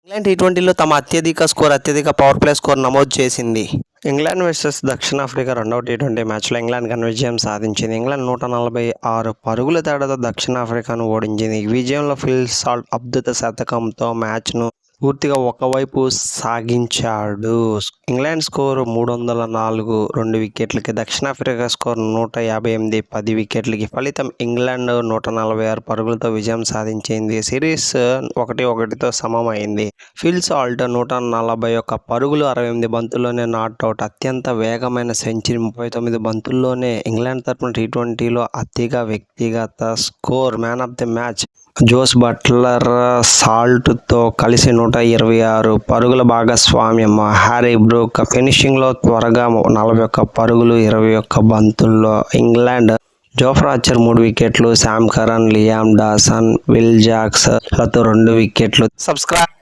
England టీ20లో తమ అత్యధిక power play score నమోదు చేసింది. ఇంగ్లాండ్ వర్సెస్ దక్షిణాఫ్రికా రెండవ టీ20 మ్యాచ్లో ఇంగ్లాండ్ ఘన విజయం సాధించింది. ఇంగ్లాండ్ 146 పరుగుల తేడాతో దక్షిణాఫ్రికాను ఓడించింది. ఈ విజయంలో ఫిల్ సాల్ట్ అద్భుత శతకంతో మ్యాచ్ను పూర్తిగా ఒకవైపు సాగించాడు. ఇంగ్లాండ్ స్కోరు 304 2 వికెట్లకి, దక్షిణాఫ్రికా స్కోరు 158 10 వికెట్లకి. ఫలితం ఇంగ్లాండ్ 146 పరుగులతో విజయం సాధించింది. సిరీస్ 1-1తో సమమైంది. ఫిల్ సాల్ట్ 141 పరుగులు 68 బంతుల్లోనే నాట్అవుట్. అత్యంత వేగమైన సెంచరీ 39 బంతుల్లోనే. ఇంగ్లాండ్ తరపున టీ20లో అతిగా వ్యక్తిగత score. Man of the match Jos Buttler సాల్ట్తో కలిసి 126 పరుగుల భాగస్వామ్యం. హ్యారీ బ్రూక్ ఫినిషింగ్లో త్వరగా 41 పరుగులు 21 బంతుల్లో. ఇంగ్లాండ్ జోఫ్రా ఆర్చర్ 3 వికెట్లు, Sam Curran, Liam Dawson, Will Jacks లతో 2 వికెట్లు. సబ్స్క్రైబ్.